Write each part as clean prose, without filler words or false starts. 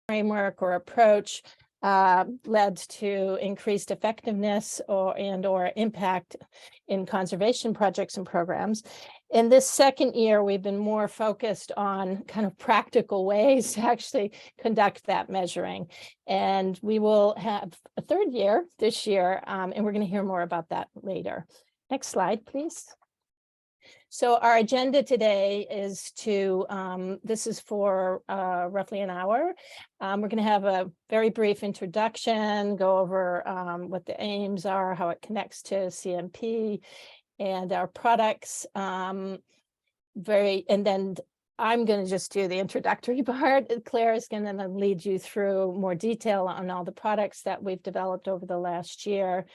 framework or approach led to increased effectiveness or impact in conservation projects and programs. In this second year, we've been more focused on kind of practical ways to actually conduct that measuring. And we will have a third year this year, and we're going to hear more about that later. Next slide, please. So our agenda today is to, this is for roughly an hour. We're going to have a very brief introduction, go over what the aims are, how it connects to CMP and our products. And then I'm going to just do the introductory part. Claire is going to lead you through more detail on all the products that we've developed over the last year.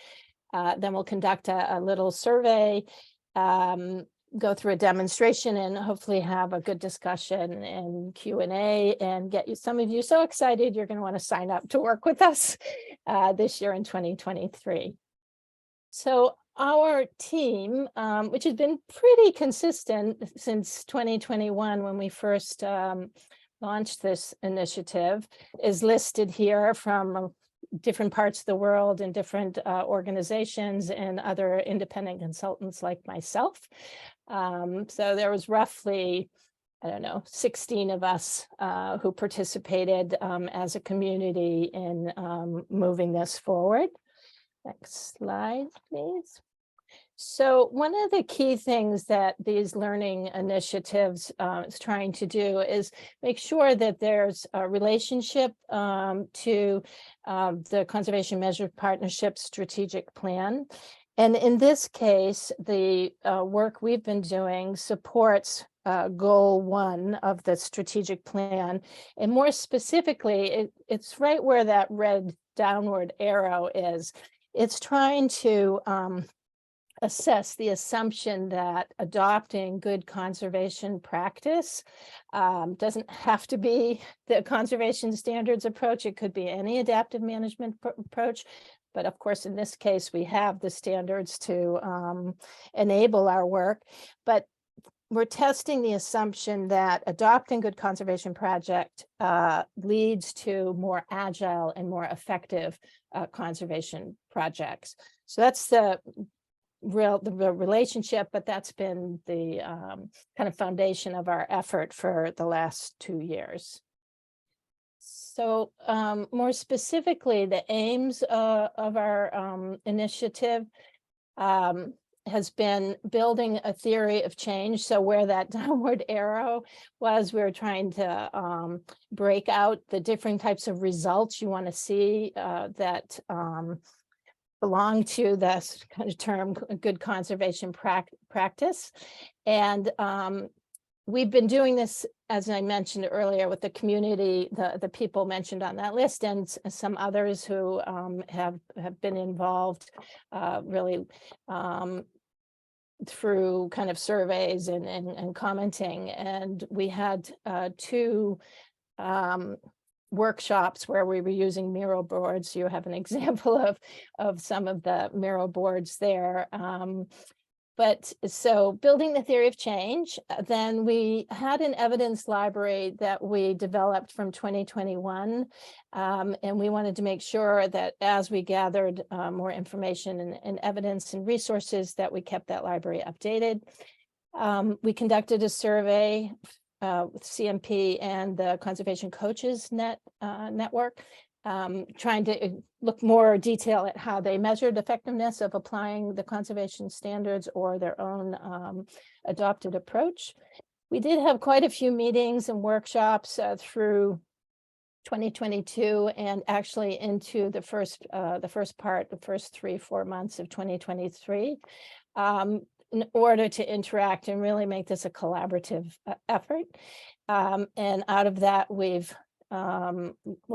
Then we'll conduct a little survey, go through a demonstration, and hopefully have a good discussion and Q&A, and get some of you so excited you're going to want to sign up to work with us this year in 2023. So our team, which has been pretty consistent since 2021 when we first launched this initiative, is listed here from different parts of the world and different organizations and other independent consultants like myself. So there was roughly, I don't know, 16 of us who participated as a community in moving this forward. Next slide, please. So one of the key things that these learning initiatives is trying to do is make sure that there's a relationship to the Conservation Measured Partnership Strategic Plan. And in this case, the work we've been doing supports goal 1 of the strategic plan. And more specifically, it's right where that red downward arrow is. It's trying to assess the assumption that adopting good conservation practice doesn't have to be the conservation standards approach. It could be any adaptive management approach. But of course, in this case, we have the standards to enable our work. But we're testing the assumption that adopting good conservation project leads to more agile and more effective conservation projects. So that's the relationship, but that's been the kind of foundation of our effort for the last 2 years. So more specifically, the aims of our initiative has been building a theory of change. So where that downward arrow was, we were trying to break out the different types of results you want to see that belong to this kind of term, good conservation practice. And we've been doing this, as I mentioned earlier, with the community, the people mentioned on that list, and some others who have been involved really through kind of surveys and commenting. And we had 2 workshops where we were using Miro boards. You have an example of some of the Miro boards there. But so building the theory of change, then we had an evidence library that we developed from 2021. And we wanted to make sure that as we gathered more information and evidence and resources, that we kept that library updated. We conducted a survey with CMP and the Conservation Coaches Network, trying to look more detail at how they measured effectiveness of applying the conservation standards or their own adopted approach. We did have quite a few meetings and workshops through 2022 and actually into the first 3-4 months of 2023. In order to interact and really make this a collaborative effort. And out of that, we're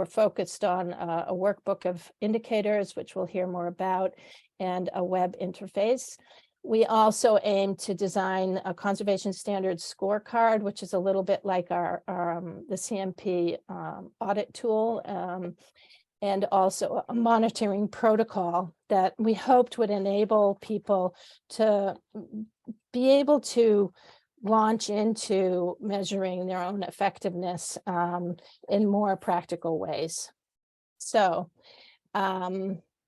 focused on a workbook of indicators, which we'll hear more about, and a web interface. We also aim to design a conservation standards scorecard, which is a little bit like the CMP audit tool, and also a monitoring protocol that we hoped would enable people to be able to launch into measuring their own effectiveness in more practical ways. So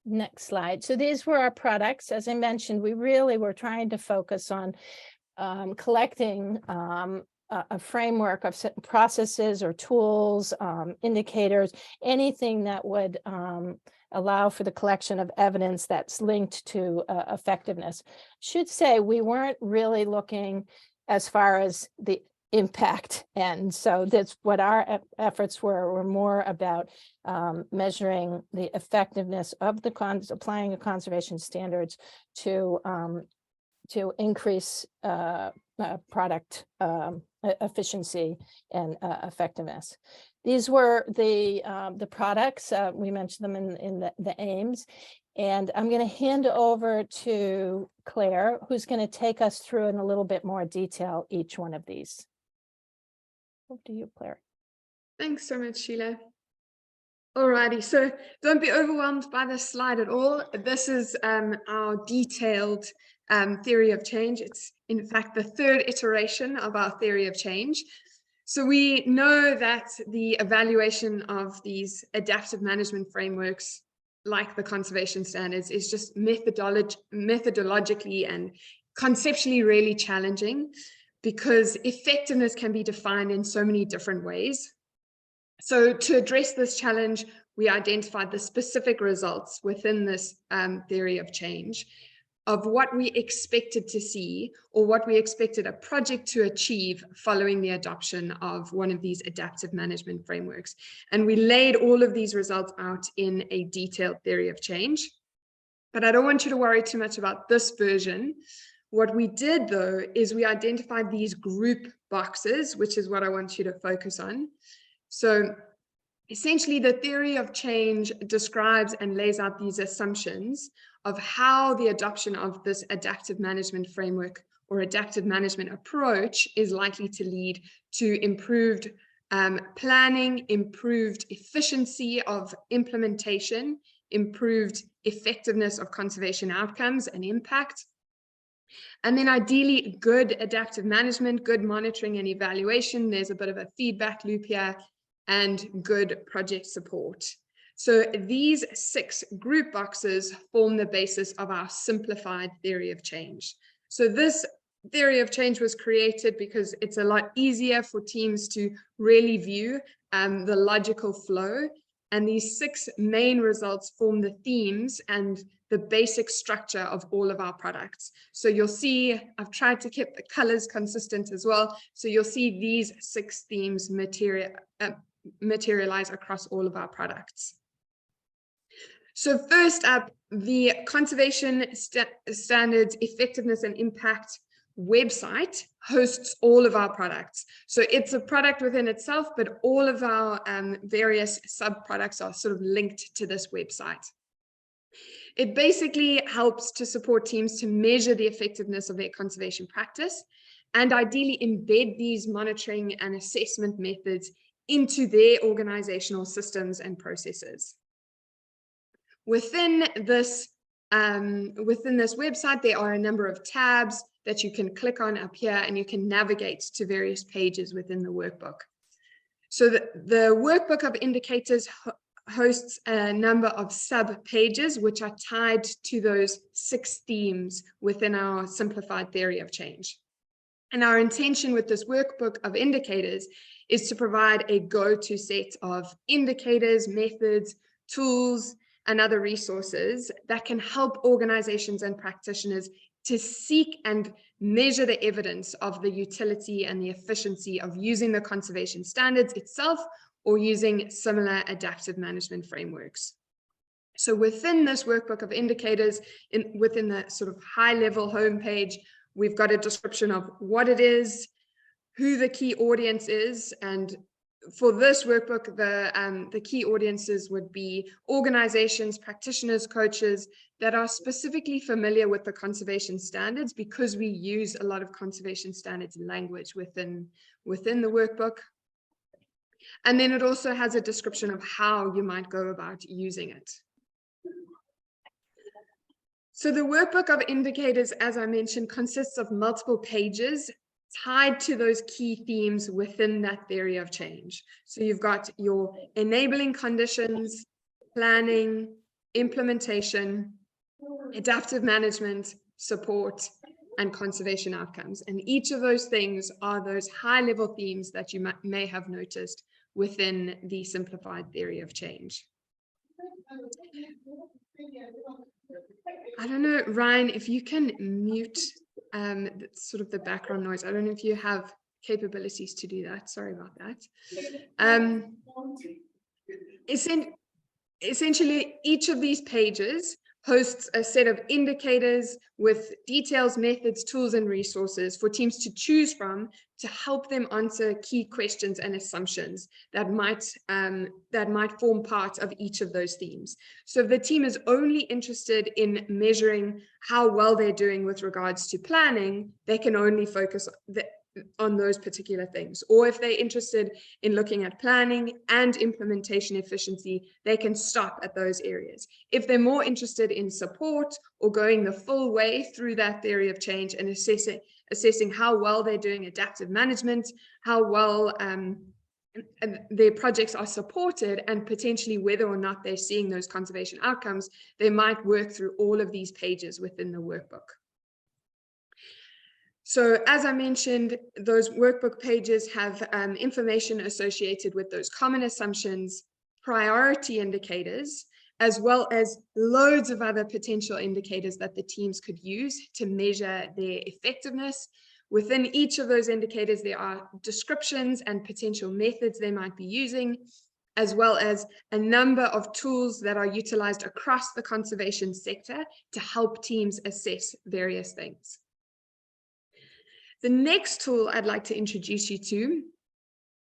next slide. So these were our products. As I mentioned, we really were trying to focus on collecting a framework of processes or tools, indicators, anything that would allow for the collection of evidence that's linked to effectiveness. Should say we weren't really looking as far as the impact, and so that's what our efforts were more about measuring the effectiveness of the applying the conservation standards to increase product efficiency and effectiveness. These were the products. We mentioned them in the aims. And I'm going to hand over to Claire, who's going to take us through in a little bit more detail each one of these. Over to you, Claire. Thanks so much, Sheila. Alrighty, so don't be overwhelmed by this slide at all. This is our detailed theory of change. It's in fact the third iteration of our theory of change. So we know that the evaluation of these adaptive management frameworks, like the conservation standards, is just methodologically and conceptually really challenging, because effectiveness can be defined in so many different ways. So to address this challenge, we identified the specific results within this theory of change of what we expected to see, or what we expected a project to achieve following the adoption of one of these adaptive management frameworks. And we laid all of these results out in a detailed theory of change. But I don't want you to worry too much about this version. What we did, though, is we identified these group boxes, which is what I want you to focus on. So essentially, the theory of change describes and lays out these assumptions of how the adoption of this adaptive management framework or adaptive management approach is likely to lead to improved planning, improved efficiency of implementation, improved effectiveness of conservation outcomes and impact, and then ideally good adaptive management, good monitoring and evaluation. There's a bit of a feedback loop here, and good project support. So these 6 group boxes form the basis of our simplified theory of change. So this theory of change was created because it's a lot easier for teams to really view the logical flow. And these 6 main results form the themes and the basic structure of all of our products. So you'll see, I've tried to keep the colors consistent as well. So you'll see these 6 themes materialize across all of our products. So first up, the Conservation Standards Effectiveness and Impact website hosts all of our products. So it's a product within itself, but all of our various sub-products are sort of linked to this website. It basically helps to support teams to measure the effectiveness of their conservation practice, and ideally embed these monitoring and assessment methods into their organizational systems and processes. Within this website, there are a number of tabs that you can click on up here, and you can navigate to various pages within the workbook. So the Workbook of Indicators hosts a number of sub-pages which are tied to those 6 themes within our simplified theory of change. And our intention with this Workbook of Indicators is to provide a go-to set of indicators, methods, tools, and other resources that can help organizations and practitioners to seek and measure the evidence of the utility and the efficiency of using the conservation standards itself, or using similar adaptive management frameworks. So within this Workbook of Indicators, within the sort of high-level homepage, we've got a description of what it is, who the key audience is, and for this workbook, the key audiences would be organizations, practitioners, coaches that are specifically familiar with the conservation standards, because we use a lot of conservation standards language within the workbook. And then it also has a description of how you might go about using it. So the Workbook of Indicators, as I mentioned, consists of multiple pages tied to those key themes within that theory of change. So you've got your enabling conditions, planning, implementation, adaptive management, support, and conservation outcomes. And each of those things are those high-level themes that you may have noticed within the simplified theory of change. I don't know, Ryan, if you can mute sort of the background noise. I don't know if you have capabilities to do that. Sorry about that. Essentially, each of these pages hosts a set of indicators with details, methods, tools, and resources for teams to choose from to help them answer key questions and assumptions that might form part of each of those themes. So if the team is only interested in measuring how well they're doing with regards to planning, they can only focus on those particular things. Or if they're interested in looking at planning and implementation efficiency, they can stop at those areas. If they're more interested in support or going the full way through that theory of change and assessing how well they're doing adaptive management, how well their projects are supported, and potentially whether or not they're seeing those conservation outcomes, they might work through all of these pages within the workbook. So as I mentioned, those workbook pages have information associated with those common assumptions, priority indicators, as well as loads of other potential indicators that the teams could use to measure their effectiveness. Within each of those indicators, there are descriptions and potential methods they might be using, as well as a number of tools that are utilized across the conservation sector to help teams assess various things. The next tool I'd like to introduce you to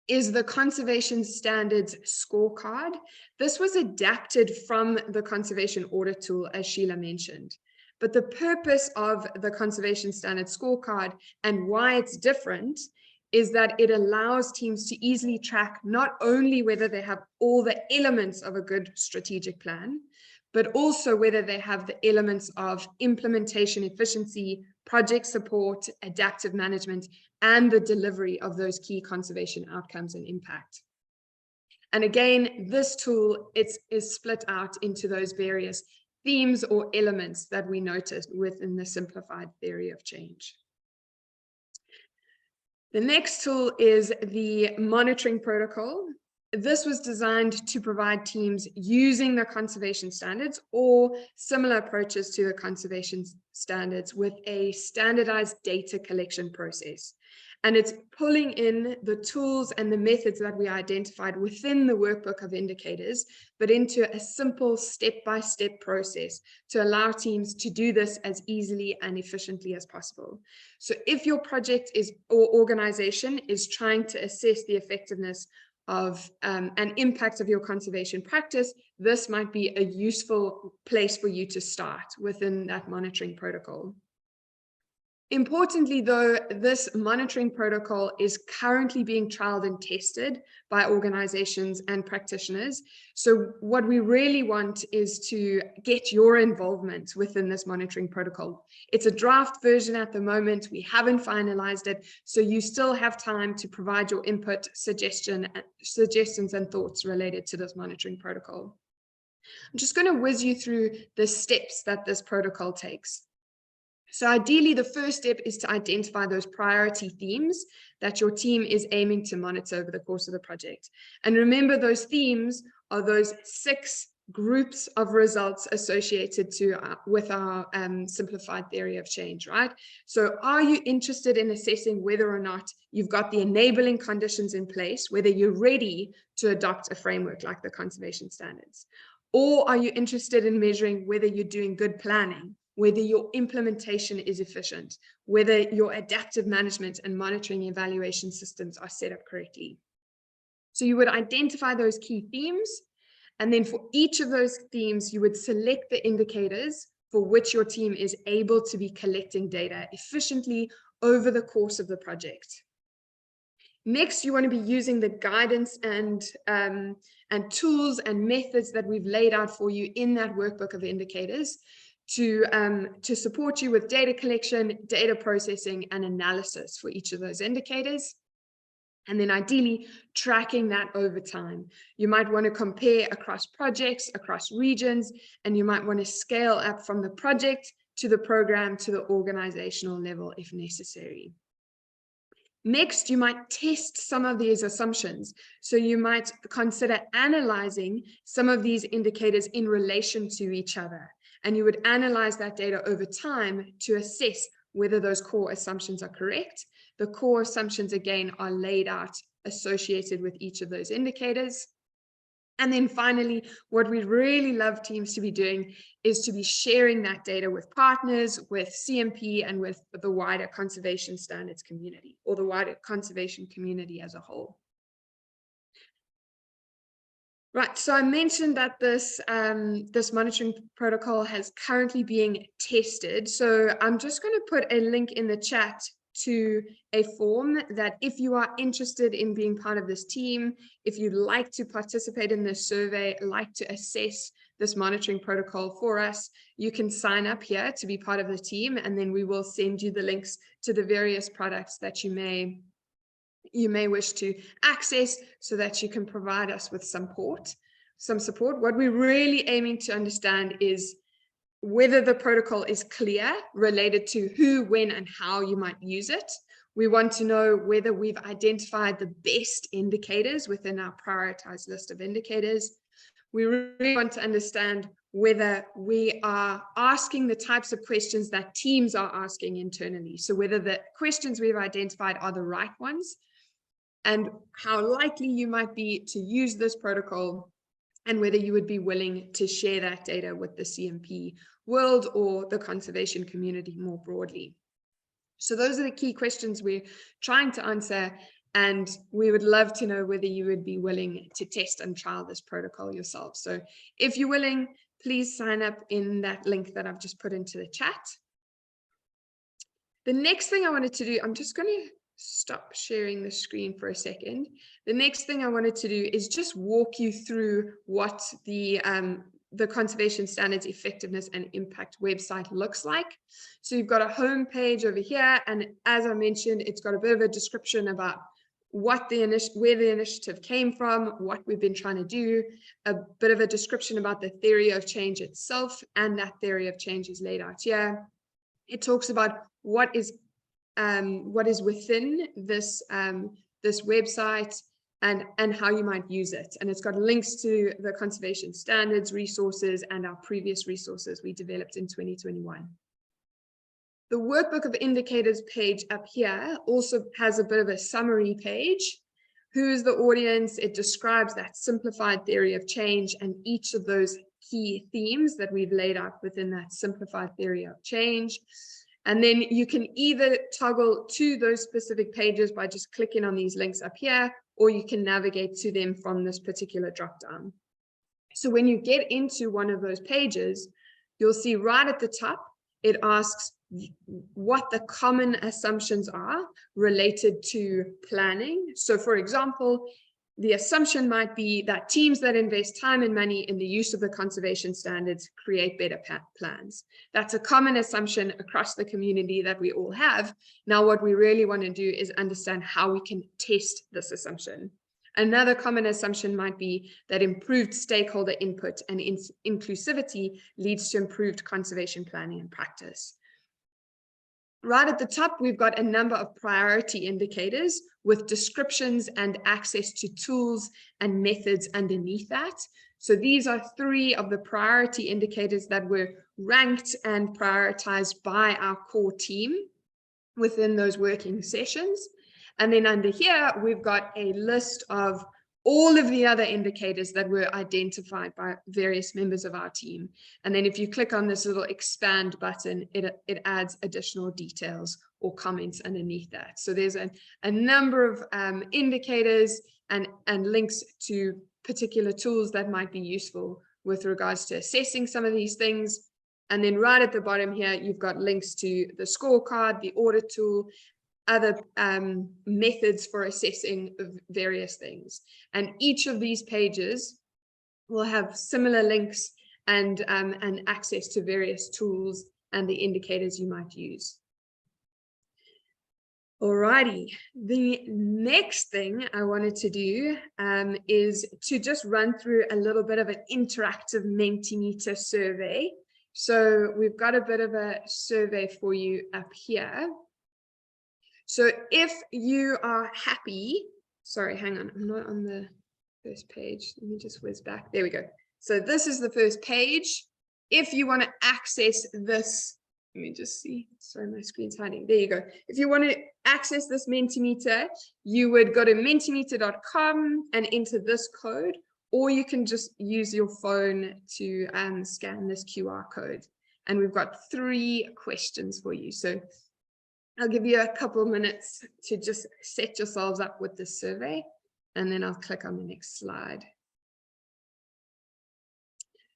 is the Conservation Standards Scorecard. This was adapted from the Conservation Audit tool, as Sheila mentioned. But the purpose of the Conservation Standards Scorecard and why it's different is that it allows teams to easily track not only whether they have all the elements of a good strategic plan, but also whether they have the elements of implementation efficiency, project support, adaptive management, and the delivery of those key conservation outcomes and impact. And again, this tool is split out into those various themes or elements that we noticed within the simplified theory of change. The next tool is the monitoring protocol. This was designed to provide teams using the conservation standards or similar approaches to the conservation standards with a standardized data collection process. And it's pulling in the tools and the methods that we identified within the Workbook of Indicators, but into a simple step-by-step process to allow teams to do this as easily and efficiently as possible. So if your project or organization is trying to assess the effectiveness of an impact of your conservation practice, this might be a useful place for you to start within that monitoring protocol. Importantly, though, this monitoring protocol is currently being trialed and tested by organizations and practitioners. So what we really want is to get your involvement within this monitoring protocol. It's a draft version at the moment. We haven't finalized it, so you still have time to provide your input, suggestions, and thoughts related to this monitoring protocol. I'm just going to whiz you through the steps that this protocol takes. So ideally, the first step is to identify those priority themes that your team is aiming to monitor over the course of the project. And remember, those themes are those 6 groups of results associated with our simplified theory of change, right? So are you interested in assessing whether or not you've got the enabling conditions in place, whether you're ready to adopt a framework like the conservation standards? Or are you interested in measuring whether you're doing good planning, whether your implementation is efficient, whether your adaptive management and monitoring evaluation systems are set up correctly? So you would identify those key themes, and then for each of those themes, you would select the indicators for which your team is able to be collecting data efficiently over the course of the project. Next, you want to be using the guidance and tools and methods that we've laid out for you in that Workbook of Indicators to support you with data collection, data processing, and analysis for each of those indicators. And then ideally tracking that over time. You might want to compare across projects, across regions, and you might want to scale up from the project to the program to the organizational level if necessary. Next, you might test some of these assumptions. So you might consider analyzing some of these indicators in relation to each other. And you would analyze that data over time to assess whether those core assumptions are correct. The core assumptions, again, are laid out associated with each of those indicators. And then finally, what we really love teams to be doing is to be sharing that data with partners, with CMP, and with the wider conservation standards community, or the wider conservation community as a whole. Right, so I mentioned that this monitoring protocol has currently being tested. So I'm just going to put a link in the chat to a form that if you are interested in being part of this team, if you'd like to participate in this survey, like to assess this monitoring protocol for us, you can sign up here to be part of the team, and then we will send you the links to the various products that you may wish to access so that you can provide us with some support. What we're really aiming to understand is whether the protocol is clear related to who, when, and how you might use it. We want to know whether we've identified the best indicators within our prioritized list of indicators. We really want to understand whether we are asking the types of questions that teams are asking internally. So whether the questions we've identified are the right ones, and how likely you might be to use this protocol, and whether you would be willing to share that data with the CMP world or the conservation community more broadly. So those are the key questions we're trying to answer, and we would love to know whether you would be willing to test and trial this protocol yourself. So if you're willing, please sign up in that link that I've just put into the chat. The next thing I wanted to do, I'm just going to stop sharing the screen for a second. The next thing I wanted to do is just walk you through what the Conservation Standards Effectiveness and Impact website looks like. So you've got a home page over here, and as I mentioned, it's got a bit of a description about where the initiative came from, what we've been trying to do, a bit of a description about the theory of change itself, and that theory of change is laid out here. It talks about what is within this this website and how you might use it. And it's got links to the conservation standards resources and our previous resources we developed in 2021. The Workbook of Indicators page up here also has a bit of a summary page. Who is the audience? It describes that simplified theory of change and each of those key themes that we've laid out within that simplified theory of change. And then you can either toggle to those specific pages by just clicking on these links up here, or you can navigate to them from this particular dropdown. So when you get into one of those pages, you'll see right at the top, it asks what the common assumptions are related to planning. So for example, the assumption might be that teams that invest time and money in the use of the conservation standards create better plans. That's a common assumption across the community that we all have. Now, what we really want to do is understand how we can test this assumption. Another common assumption might be that improved stakeholder input and inclusivity leads to improved conservation planning and practice. Right at the top, we've got a number of priority indicators with descriptions and access to tools and methods underneath that. So these are 3 of the priority indicators that were ranked and prioritized by our core team within those working sessions. And then under here, we've got a list of all of the other indicators that were identified by various members of our team. And then if you click on this little expand button, it adds additional details or comments underneath that. So there's a number of indicators and links to particular tools that might be useful with regards to assessing some of these things. And then right at the bottom here, you've got links to the scorecard, the audit tool, other methods for assessing various things. And each of these pages will have similar links and access to various tools and the indicators you might use. Alrighty, the next thing I wanted to do is to just run through a little bit of an interactive Mentimeter survey. So we've got a bit of a survey for you up here. So if you are happy, sorry, hang on, I'm not on the first page. Let me just whiz back. There we go. So this is the first page. If you want to access this, let me just see. Sorry, my screen's hiding. There you go. If you want to access this Mentimeter, you would go to mentimeter.com and enter this code, or you can just use your phone to scan this QR code. And we've got 3 questions for you. So I'll give you a couple of minutes to just set yourselves up with this survey, and then I'll click on the next slide.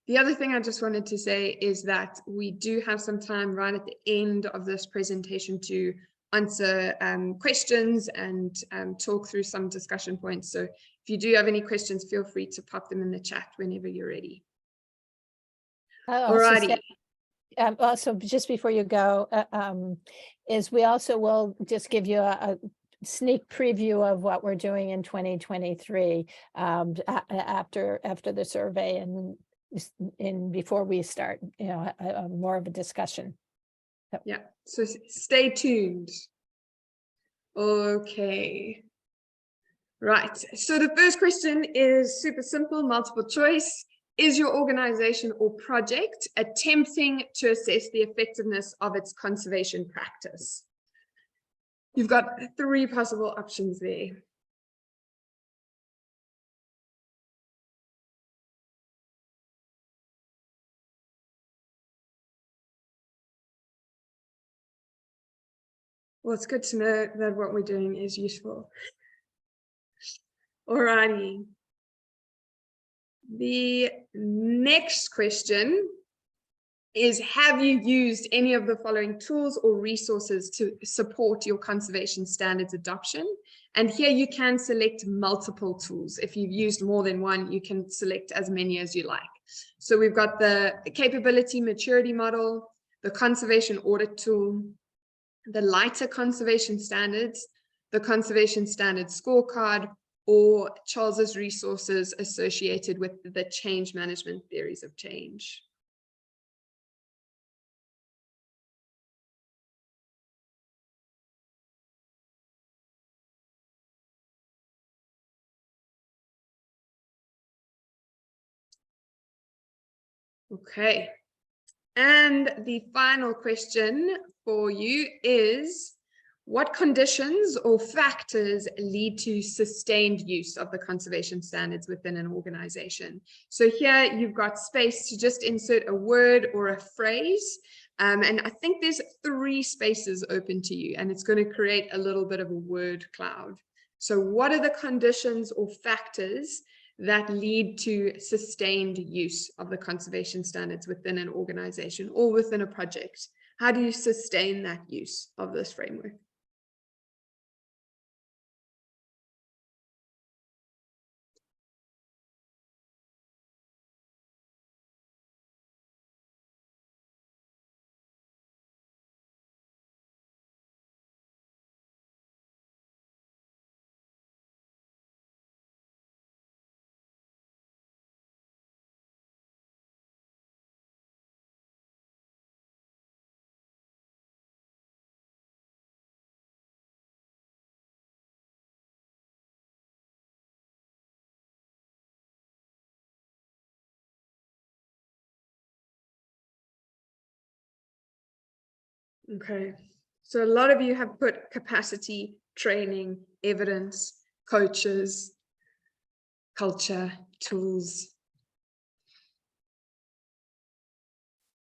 The other thing I just wanted to say is that we do have some time right at the end of this presentation to answer questions and talk through some discussion points. So if you do have any questions, feel free to pop them in the chat whenever you're ready. Alrighty. Also, just before you go, is we also will just give you a sneak preview of what we're doing in 2023 after the survey and before we start, you know, more of a discussion. Yeah, so stay tuned. Okay. Right, so the first question is super simple, multiple choice. Is your organization or project attempting to assess the effectiveness of its conservation practice? You've got 3 possible options there. Well, it's good to know that what we're doing is useful. Alrighty. The next question is, have you used any of the following tools or resources to support your conservation standards adoption? And here you can select multiple tools. If you've used more than one, you can select as many as you like. So we've got the capability maturity model, the conservation audit tool, the lighter conservation standards, the conservation standards scorecard, or Charles's resources associated with the change management theories of change. Okay, and the final question for you is, what conditions or factors lead to sustained use of the conservation standards within an organization? So here you've got space to just insert a word or a phrase. And I think there's 3 spaces open to you, and it's going to create a little bit of a word cloud. So what are the conditions or factors that lead to sustained use of the conservation standards within an organization or within a project? How do you sustain that use of this framework? Okay, so a lot of you have put capacity, training, evidence, coaches, culture, tools,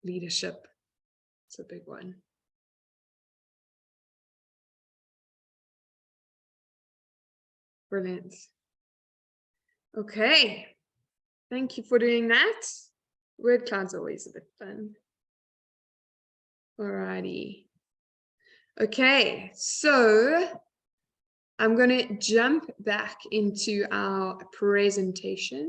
leadership. It's a big one. Brilliant. Okay, thank you for doing that. Word cloud's always a bit fun. Alrighty. Okay, so I'm going to jump back into our presentation.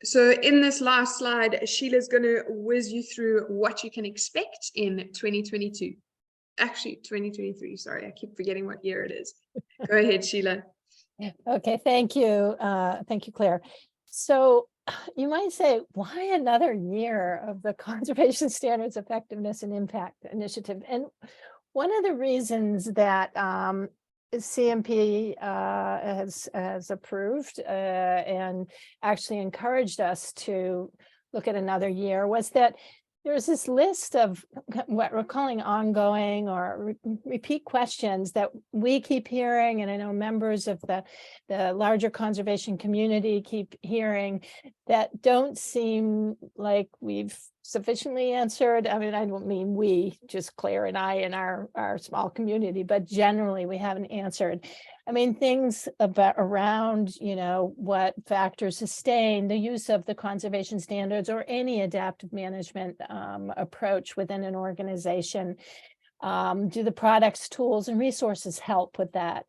So in this last slide, Sheila's going to whiz you through what you can expect in 2022. Actually, 2023. Sorry, I keep forgetting what year it is. Go ahead, Sheila. Okay, thank you. Thank you, Claire. So you might say, why another year of the Conservation Standards Effectiveness and Impact Initiative? And one of the reasons that CMP has approved and actually encouraged us to look at another year was that there's this list of what we're calling ongoing or repeat questions that we keep hearing, and I know members of the larger conservation community keep hearing, that don't seem like we've sufficiently answered. I mean, I don't mean we, just Claire and I in our small community, but generally we haven't answered. I mean, things around, what factors sustain the use of the conservation standards or any adaptive management approach within an organization. Do the products, tools, and resources help with that?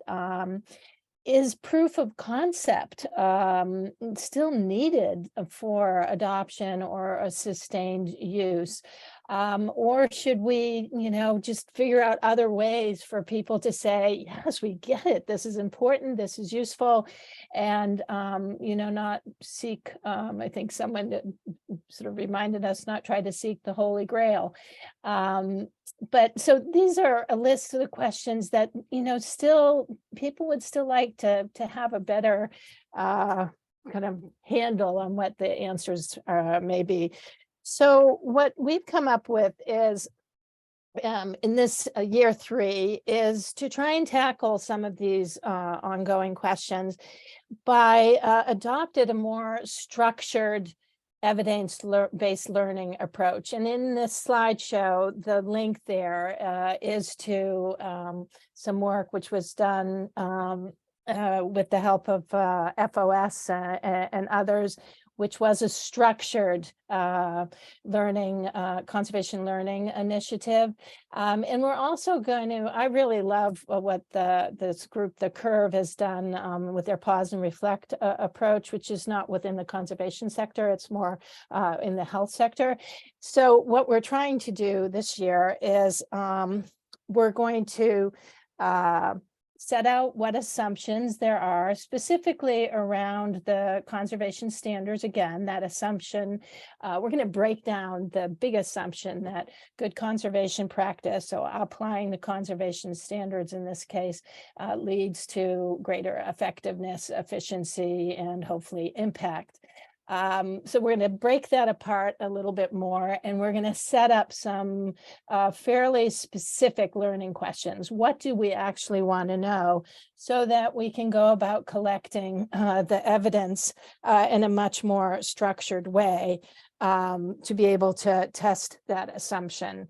Is proof of concept still needed for adoption or a sustained use? Or should we, just figure out other ways for people to say, yes, we get it. This is important. This is useful. And, not seek, I think someone sort of reminded us, not try to seek the Holy Grail. But so these are a list of the questions that, still people would still like to have a better kind of handle on what the answers may be. So what we've come up with is in this year 3 is to try and tackle some of these ongoing questions by adopted a more structured evidence-based learning approach. And in this slideshow, the link there is to some work which was done with the help of FOS and others, which was a structured learning, conservation learning initiative. And we're also going to, I really love what this group, the Curve, has done with their pause and reflect approach, which is not within the conservation sector, it's more in the health sector. So what we're trying to do this year is we're going to set out what assumptions there are specifically around the conservation standards. Again, that assumption, we're going to break down the big assumption that good conservation practice, so applying the conservation standards in this case, leads to greater effectiveness, efficiency, and hopefully impact. So we're going to break that apart a little bit more, and we're going to set up some fairly specific learning questions. What do we actually want to know so that we can go about collecting the evidence in a much more structured way to be able to test that assumption.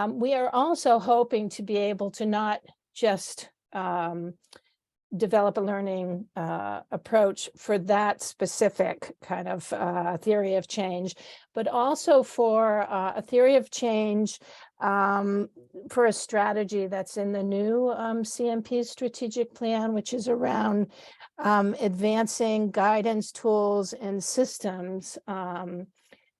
We are also hoping to be able to not just develop a learning approach for that specific kind of theory of change, but also for a theory of change for a strategy that's in the new CMP strategic plan, which is around advancing guidance, tools, and systems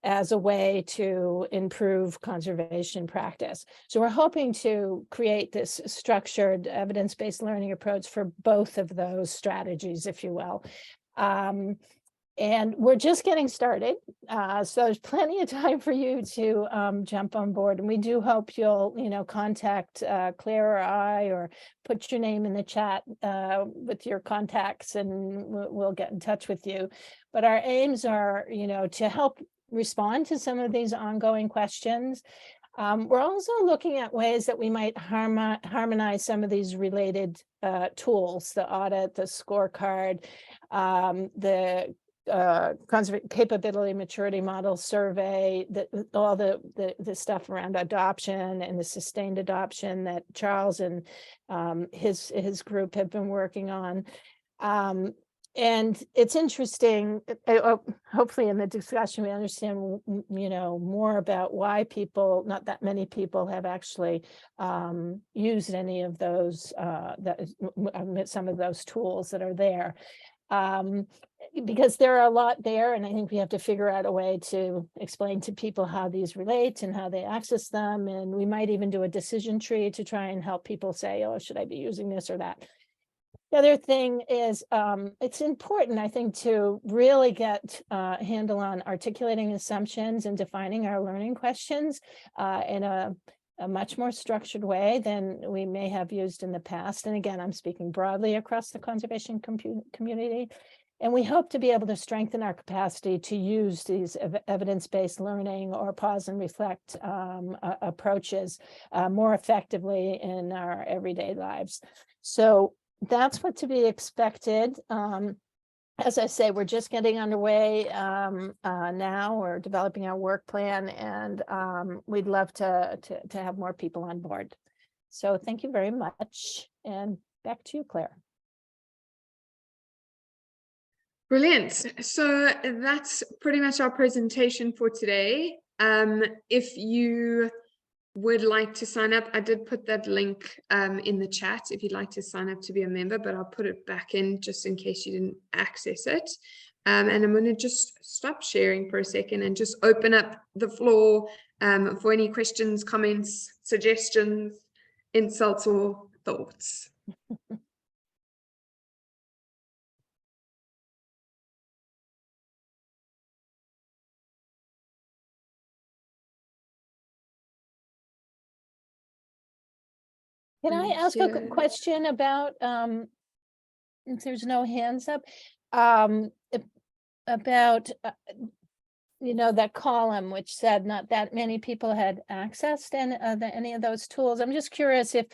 as a way to improve conservation practice. So we're hoping to create this structured evidence-based learning approach for both of those strategies, if you will. And we're just getting started. So there's plenty of time for you to jump on board. And we do hope you'll, contact Claire or I, or put your name in the chat with your contacts, and we'll get in touch with you. But our aims are, to help respond to some of these ongoing questions. We're also looking at ways that we might harmonize some of these related tools, the audit, the scorecard, the capability maturity model survey, all the stuff around adoption and the sustained adoption that Charles and his group have been working on. And it's interesting, hopefully in the discussion, we understand, more about why not that many people have actually used any of those, some of those tools that are there. because there are a lot there, and I think we have to figure out a way to explain to people how these relate and how they access them. And we might even do a decision tree to try and help people say, oh, should I be using this or that? The other thing is it's important, I think, to really get a handle on articulating assumptions and defining our learning questions in a much more structured way than we may have used in the past. And again, I'm speaking broadly across the conservation community. And we hope to be able to strengthen our capacity to use these evidence-based learning or pause and reflect approaches more effectively in our everyday lives. So that's what to be expected. As I say, we're just getting underway now. We're developing our work plan, and we'd love to have more people on board. So thank you very much. And back to you, Claire. Brilliant. So that's pretty much our presentation for today. If you would like to sign up, I did put that link in the chat if you'd like to sign up to be a member, but I'll put it back in just in case you didn't access it. And I'm going to just stop sharing for a second and just open up the floor for any questions, comments, suggestions, insults, or thoughts. Can I ask a question about, if there's no hands up, about, that column which said not that many people had accessed any of those tools? I'm just curious if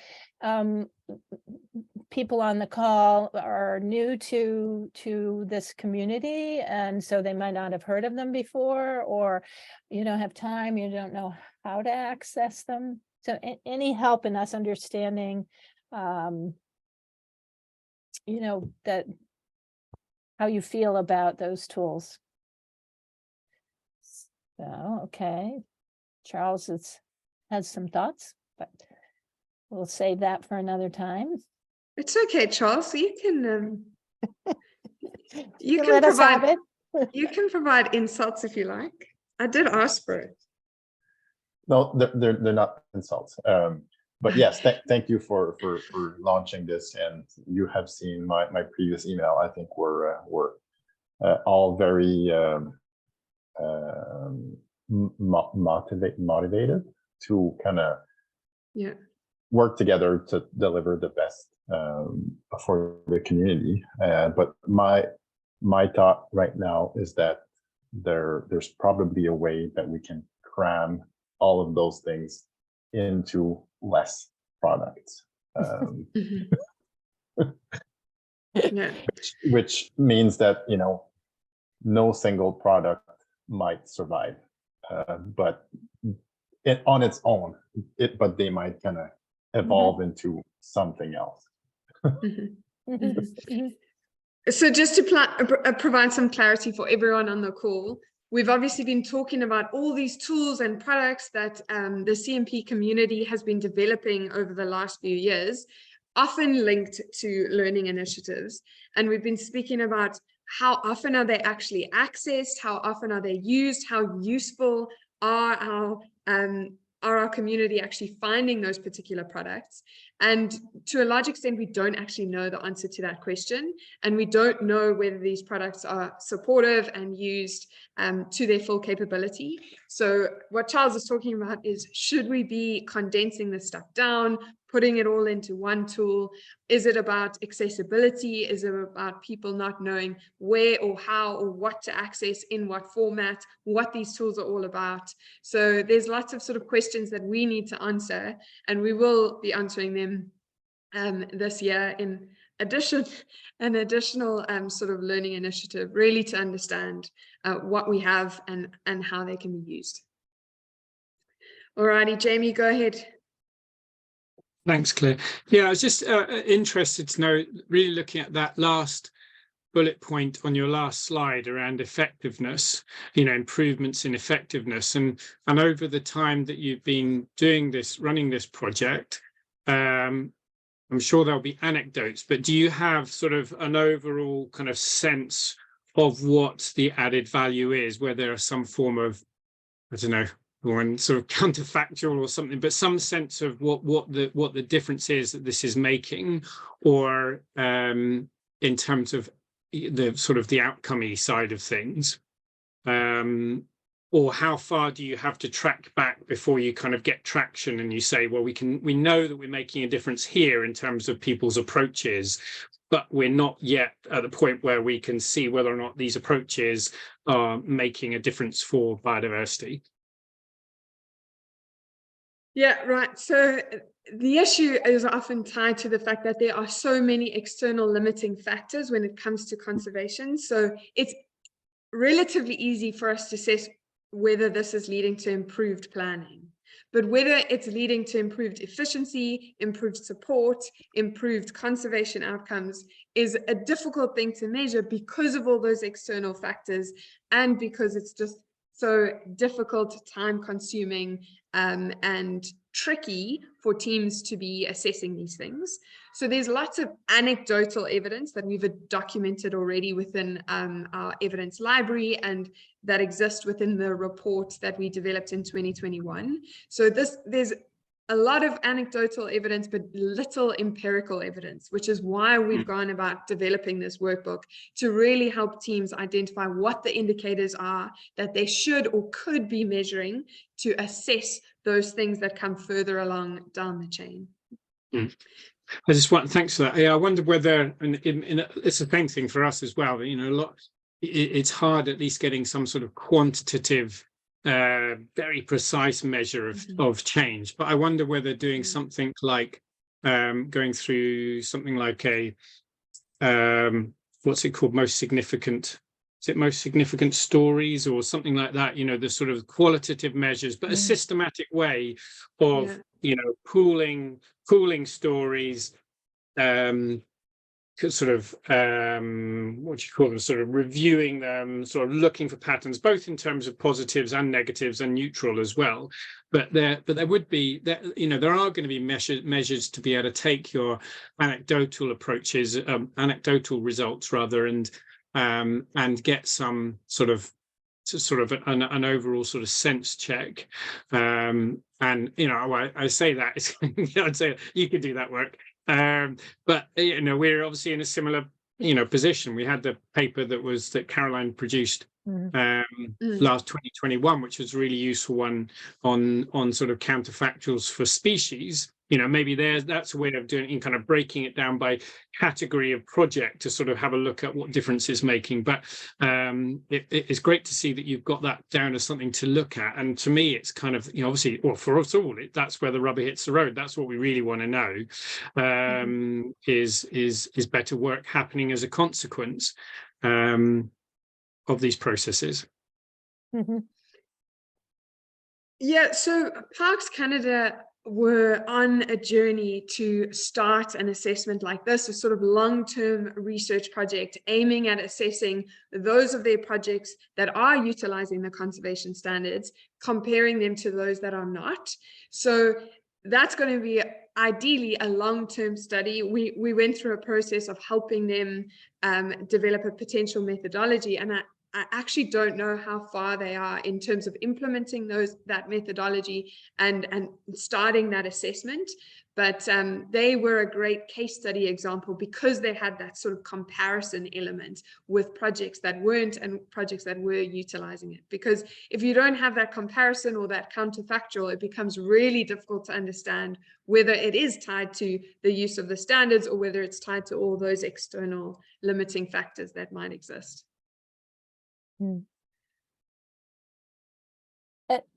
people on the call are new to this community, and so they might not have heard of them before, or you don't have time, you don't know how to access them. So any help in us understanding, that how you feel about those tools. So, okay. Charles has some thoughts, but we'll save that for another time. It's okay, Charles. You can let us have it. You can provide insults if you like. I did ask for it. No, they're not insults. But yes, thank you for launching this. And you have seen my previous email. I think we're all very motivated to kind of work together to deliver the best for the community. But my thought right now is that there's probably a way that we can cram all of those things into less products, which means that no single product might survive, but on its own, but they might kind of evolve into something else. So just to provide some clarity for everyone on the call, we've obviously been talking about all these tools and products that the CMP community has been developing over the last few years, often linked to learning initiatives. And we've been speaking about how often are they actually accessed, how often are they used, how useful are our community actually finding those particular products. And to a large extent, we don't actually know the answer to that question. And we don't know whether these products are supportive and used to their full capability. So what Charles is talking about is, should we be condensing this stuff down, putting it all into one tool? Is it about accessibility? Is it about people not knowing where or how or what to access, in what format, what these tools are all about? So there's lots of sort of questions that we need to answer, and we will be answering them this year in an additional sort of learning initiative, really to understand what we have and how they can be used. Alrighty, Jamie, go ahead. Thanks, Claire. Yeah, I was just interested to know, really looking at that last bullet point on your last slide around effectiveness, improvements in effectiveness. And over the time that you've been doing this, running this project, I'm sure there'll be anecdotes, but do you have sort of an overall kind of sense what the added value is, where there are some form of, I don't know, one sort of counterfactual or something, but some sense of what the difference is that this is making, or in terms of the sort of the outcome-y side of things, or how far do you have to track back before you kind of get traction and you say, well, we know that we're making a difference here in terms of people's approaches, but we're not yet at the point where we can see whether or not these approaches are making a difference for biodiversity. Yeah, right. So the issue is often tied to the fact that there are so many external limiting factors when it comes to conservation. So it's relatively easy for us to assess whether this is leading to improved planning. But whether it's leading to improved efficiency, improved support, improved conservation outcomes is a difficult thing to measure because of all those external factors, and because it's just so difficult, time-consuming, and tricky for teams to be assessing these things. So there's lots of anecdotal evidence that we've documented already within our evidence library, and that exists within the report that we developed in 2021. So there's a lot of anecdotal evidence, but little empirical evidence, which is why we've gone about developing this workbook, to really help teams identify what the indicators are that they should or could be measuring to assess those things that come further along down the chain. I just want, thanks for that. Yeah, I wonder whether, and it's the same thing for us as well, you know, it's hard at least getting some sort of quantitative, very precise measure of change. But I wonder whether doing something like going through something like a what's it called, most significant, is it most significant stories or something like that, you know, the sort of qualitative measures, but a systematic way of you know, pooling stories, sort of what do you call them, sort of reviewing them, sort of looking for patterns, both in terms of positives and negatives and neutral as well. But there would be, you know, there are going to be measures to be able to take your anecdotal approaches, anecdotal results rather, and get some sort of an overall sort of sense check. And you know, I say that I'd say you could do that work. But you know, we're obviously in a similar, you know, position. We had the paper that Caroline produced last 2021, which was a really useful one on sort of counterfactuals for species. You know, maybe that's a way of doing it, in kind of breaking it down by category of project to sort of have a look at what difference it's making. But it's great to see that you've got that down as something to look at. And to me, it's kind of, you know, obviously, well, for us all, that's where the rubber hits the road. That's what we really want to know, is better work happening as a consequence of these processes. Yeah, so Parks Canada were on a journey to start an assessment like this, a sort of long-term research project aiming at assessing those of their projects that are utilizing the conservation standards, comparing them to those that are not. So that's going to be ideally a long-term study. We went through a process of helping them develop a potential methodology, and I actually don't know how far they are in terms of implementing that methodology and starting that assessment. But they were a great case study example because they had that sort of comparison element with projects that weren't and projects that were utilizing it. Because if you don't have that comparison or that counterfactual, it becomes really difficult to understand whether it is tied to the use of the standards or whether it's tied to all those external limiting factors that might exist.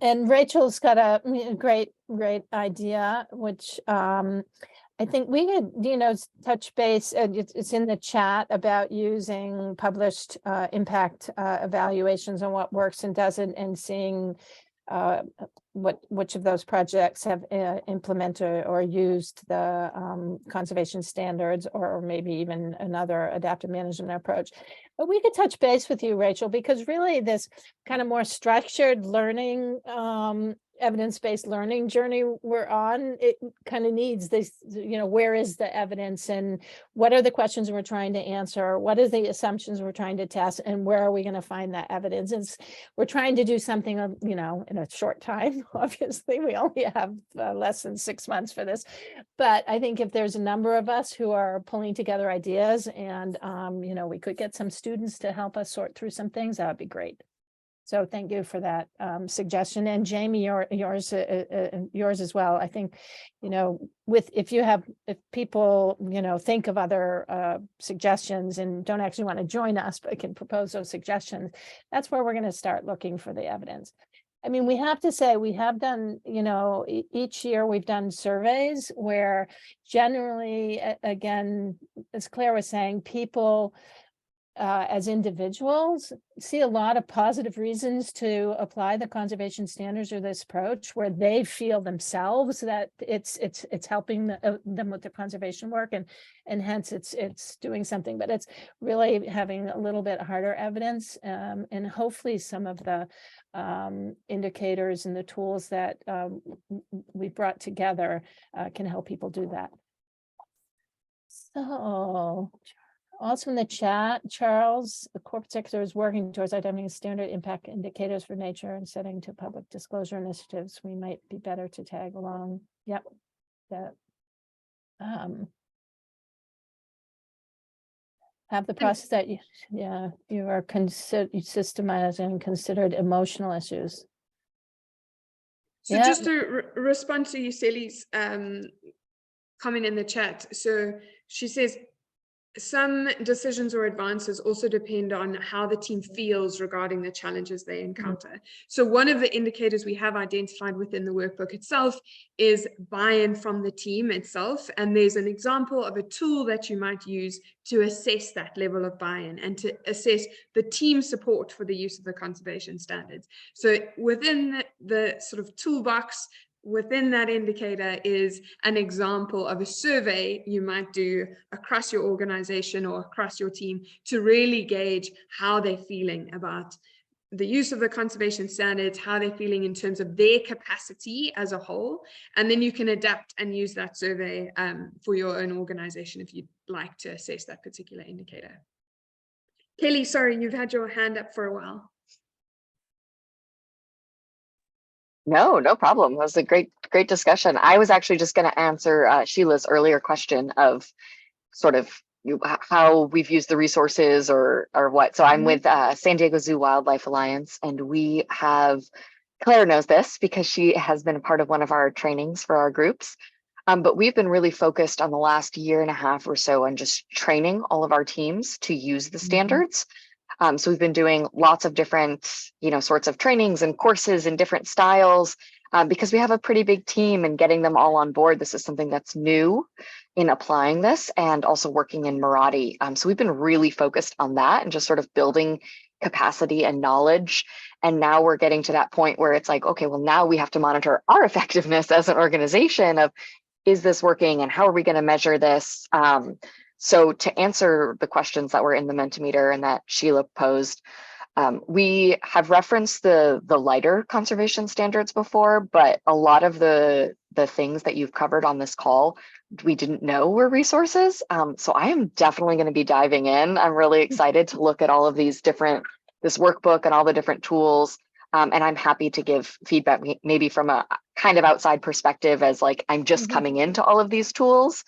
And Rachel's got a great idea, which I think we could, you know, touch base. It's in the chat about using published impact evaluations on what works and doesn't, and seeing which of those projects have implemented or used the conservation standards, or maybe even another adaptive management approach. But we could touch base with you, Rachel, because really this kind of more structured learning evidence-based learning journey we're on, it kind of needs this, where is the evidence and what are the questions we're trying to answer? What are the assumptions we're trying to test, and where are we going to find that evidence? We're trying to do something, in a short time. Obviously, we only have less than 6 months for this, but I think if there's a number of us who are pulling together ideas and, we could get some students to help us sort through some things, that would be great. So thank you for that suggestion. And Jamie, yours as well. I think, if people, think of other suggestions and don't actually want to join us, but can propose those suggestions, that's where we're going to start looking for the evidence. I mean, we have to say we have done, each year we've done surveys where generally, again, as Claire was saying, people as individuals see a lot of positive reasons to apply the conservation standards or this approach, where they feel themselves that it's helping them with their conservation work, and hence it's doing something. But it's really having a little bit harder evidence, and hopefully some of the indicators and the tools that we brought together can help people do that. So also in the chat, Charles, the corporate secretary is working towards identifying standard impact indicators for nature and setting to public disclosure initiatives. We might be better to tag along. Yep. That have the process that you are systemizing considered emotional issues. So just to respond to Yuseli's comment in the chat. So she says, some decisions or advances also depend on how the team feels regarding the challenges they encounter. So one of the indicators we have identified within the workbook itself is buy-in from the team itself. And there's an example of a tool that you might use to assess that level of buy-in and to assess the team support for the use of the conservation standards. So within the sort of toolbox, within that indicator is an example of a survey you might do across your organization or across your team to really gauge how they're feeling about the use of the conservation standards, how they're feeling in terms of their capacity as a whole. And then you can adapt and use that survey for your own organization if you'd like to assess that particular indicator. Kelly, sorry, you've had your hand up for a while. No problem. That was a great discussion. I was actually just going to answer Sheila's earlier question of sort of how we've used the resources or what. So I'm with San Diego Zoo Wildlife Alliance, and we have, Claire knows this because she has been a part of one of our trainings for our groups. But we've been really focused on the last year and a half or so on just training all of our teams to use the standards. So we've been doing lots of different, sorts of trainings and courses in different styles because we have a pretty big team, and getting them all on board. This is something that's new in applying this and also working in Marathi. So we've been really focused on that and just sort of building capacity and knowledge. And now we're getting to that point where it's like, okay, well, now we have to monitor our effectiveness as an organization of, is this working and how are we going to measure this? So to answer the questions that were in the Mentimeter and that Sheila posed, we have referenced the lighter conservation standards before, but a lot of the things that you've covered on this call, we didn't know were resources. So I am definitely going to be diving in. I'm really excited to look at all of these this workbook and all the different tools. And I'm happy to give feedback, maybe from a kind of outside perspective, as like I'm just coming into all of these tools.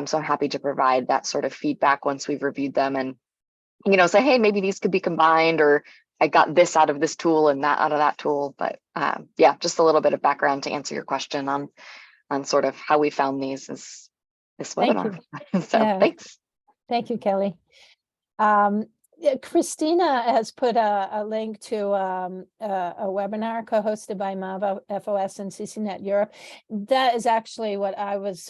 So I'm happy to provide that sort of feedback once we've reviewed them and, say, hey, maybe these could be combined, or I got this out of this tool and that out of that tool. But yeah, just a little bit of background to answer your question on sort of how we found this webinar. So thanks. Thank you, Kelly. Christina has put a link to a webinar co-hosted by MAVA, FOS, and CCNet Europe. That is actually what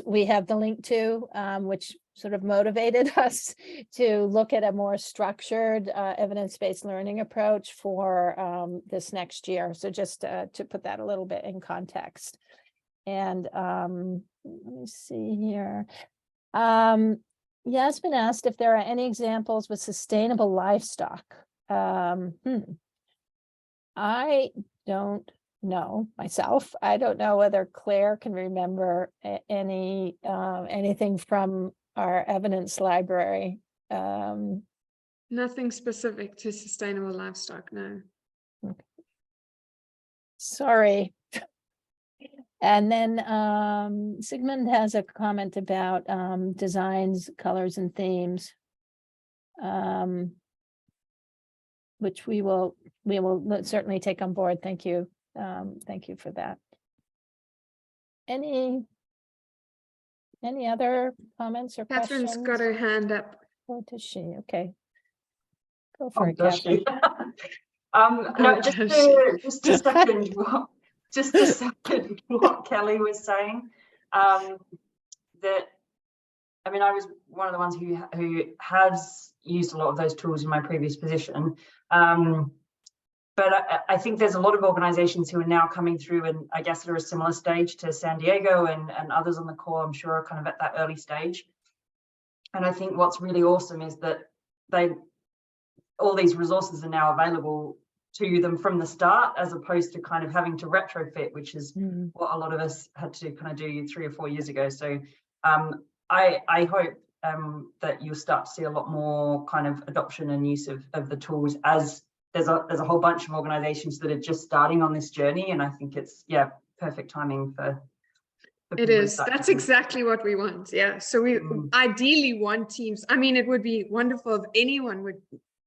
we have the link to, which sort of motivated us to look at a more structured evidence-based learning approach for this next year. So just to put that a little bit in context. And let me see here. Yasmin asked if there are any examples with sustainable livestock. I don't know myself. I don't know whether Claire can remember anything from our evidence library. Nothing specific to sustainable livestock, no. Sorry. And then Sigmund has a comment about designs, colors, and themes, which we will certainly take on board. Thank you. Thank you for that. Any other comments or Catherine's questions? got her hand up. What does she? Okay. Go for it, does Catherine. she? No, just to second what Kelly was saying. That, I mean, I was one of the ones who has used a lot of those tools in my previous position. But I think there's a lot of organizations who are now coming through, and I guess they're a similar stage to San Diego and others on the call, I'm sure, are kind of at that early stage. And I think what's really awesome is that all these resources are now available to them from the start, as opposed to kind of having to retrofit, which is what a lot of us had to kind of do 3 or 4 years ago. So I hope that you'll start to see a lot more kind of adoption and use of the tools, as there's a whole bunch of organizations that are just starting on this journey. And I think it's, yeah, perfect timing for it is. That's exactly what we want. Yeah. So we ideally want teams. I mean, it would be wonderful if anyone would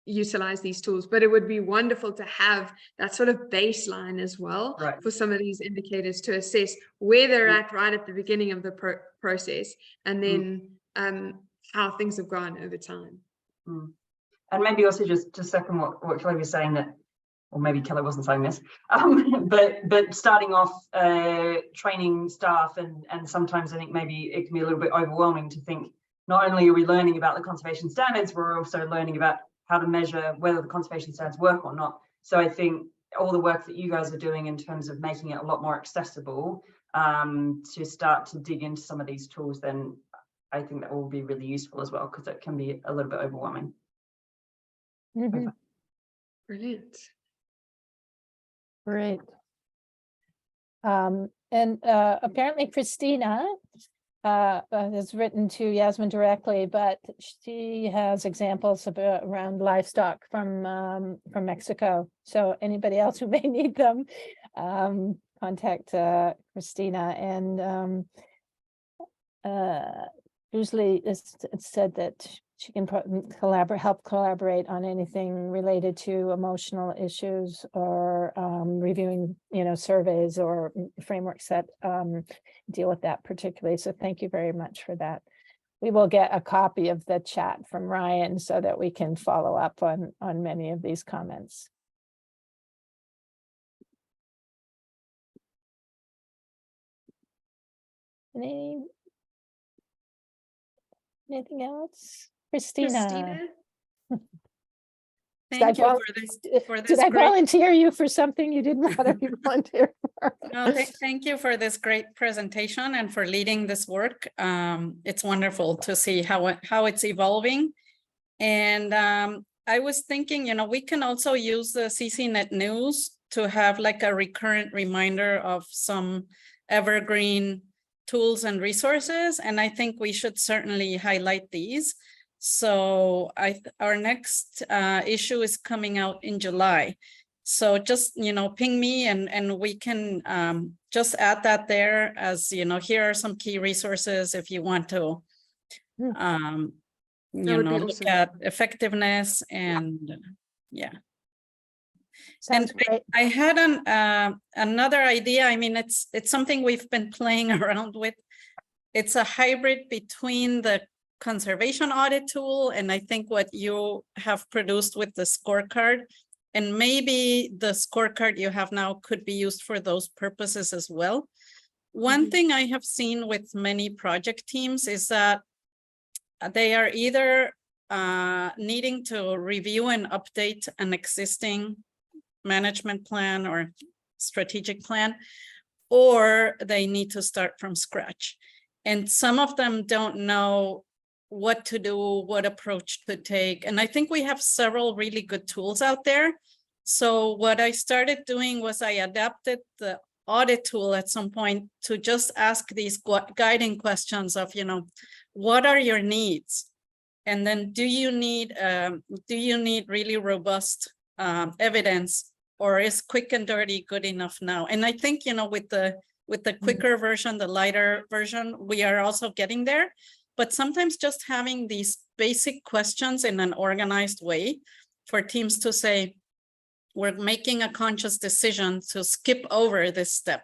utilize these tools, but it would be wonderful to have that sort of baseline as well, right, for some of these indicators to assess where they're at right at the beginning of the process, and then how things have gone over time. And maybe also just to second what Kelly was saying, that, or maybe Kelly wasn't saying this, but starting off training staff, and sometimes I think maybe it can be a little bit overwhelming to think not only are we learning about the conservation standards, we're also learning about how to measure whether the conservation standards work or not. So I think all the work that you guys are doing in terms of making it a lot more accessible to start to dig into some of these tools, then I think that will be really useful as well, because it can be a little bit overwhelming. Brilliant. Great. And apparently Christina has written to Yasmin directly, but she has examples around livestock from Mexico. So anybody else who may need them, contact Christina. And usually it's said that she can help collaborate on anything related to emotional issues, or reviewing, surveys or frameworks that deal with that particularly. So thank you very much for that. We will get a copy of the chat from Ryan so that we can follow up on many of these comments. Anything else? Christina. Thank you for this. Did I volunteer you for something you didn't want to be volunteered for? No, thank you for this great presentation and for leading this work. It's wonderful to see how it's evolving. And I was thinking, we can also use the CCNet News to have like a recurrent reminder of some evergreen tools and resources. And I think we should certainly highlight these. So our next issue is coming out in July. So just, ping me and we can just add that there as, here are some key resources if you want to, look at effectiveness and yeah. Sounds great. I had another idea. I mean, it's something we've been playing around with. It's a hybrid between the conservation audit tool and I think what you have produced with the SCORECARD, and maybe the SCORECARD you have now could be used for those purposes as well. One thing I have seen with many project teams is that they are either needing to review and update an existing management plan or strategic plan, or they need to start from scratch. And some of them don't know what to do, what approach to take. And I think we have several really good tools out there, So what I started doing was I adapted the audit tool at some point to just ask these guiding questions of, what are your needs? And then do you need really robust evidence, or is quick and dirty good enough now? And I think, with the quicker version, the lighter version, we are also getting there. But sometimes just having these basic questions in an organized way for teams to say, we're making a conscious decision to skip over this step.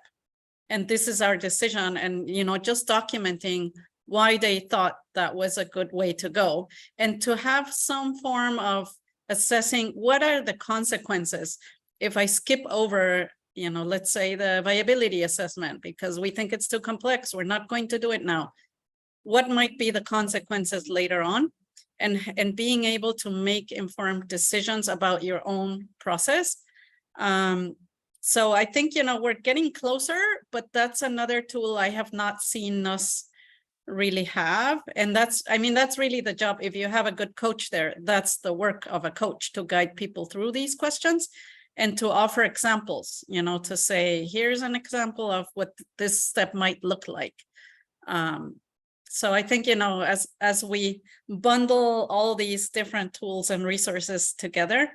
And this is our decision. And, just documenting why they thought that was a good way to go. And to have some form of assessing what are the consequences if I skip over, let's say the viability assessment, because we think it's too complex, we're not going to do it now. What might be the consequences later on? And being able to make informed decisions about your own process. So I think, we're getting closer, but that's another tool I have not seen us really have. And that's really the job. If you have a good coach there, that's the work of a coach, to guide people through these questions and to offer examples, to say, here's an example of what this step might look like. So I think, as we bundle all these different tools and resources together,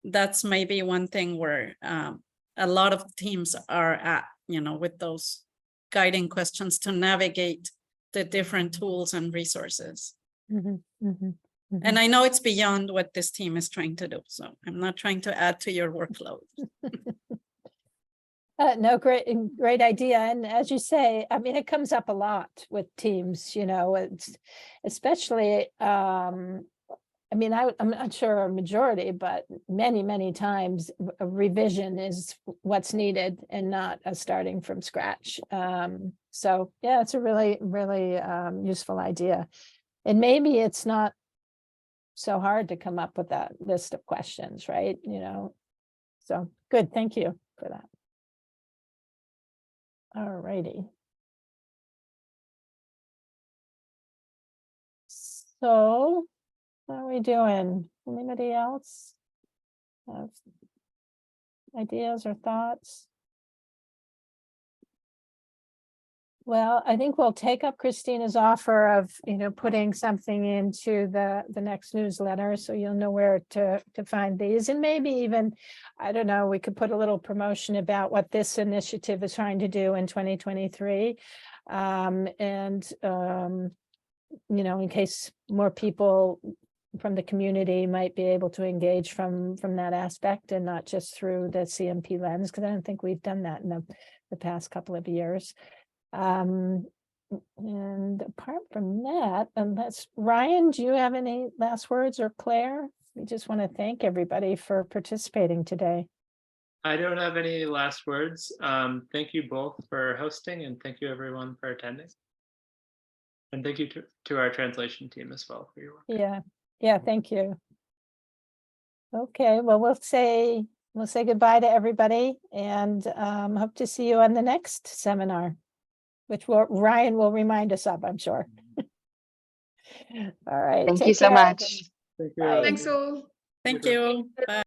that's maybe one thing where a lot of teams are at, with those guiding questions to navigate the different tools and resources. And I know it's beyond what this team is trying to do, so I'm not trying to add to your workload. No, great idea. And as you say, it comes up a lot with teams, it's especially, I'm not sure a majority, but many times a revision is what's needed and not a starting from scratch. So yeah, it's a really useful idea. And maybe it's not so hard to come up with that list of questions, right? So good, thank you for that. All righty. So, how are we doing? Anybody else have ideas or thoughts? Well, I think we'll take up Christina's offer of, putting something into the next newsletter, so you'll know where to find these. And maybe even, I don't know, we could put a little promotion about what this initiative is trying to do in 2023. In case more people from the community might be able to engage from that aspect and not just through the CMP lens, because I don't think we've done that in the past couple of years. And apart from that, unless Ryan, do you have any last words, or Claire? We just want to thank everybody for participating today. I don't have any last words. Thank you both for hosting, and thank you everyone for attending. And thank you to our translation team as well for your work. Yeah, thank you. Okay, well, we'll say goodbye to everybody, and hope to see you on the next seminar, which Ryan will remind us of, I'm sure. All right. Thank you so much. Thank you. Bye. Thanks all. Thank you. Bye.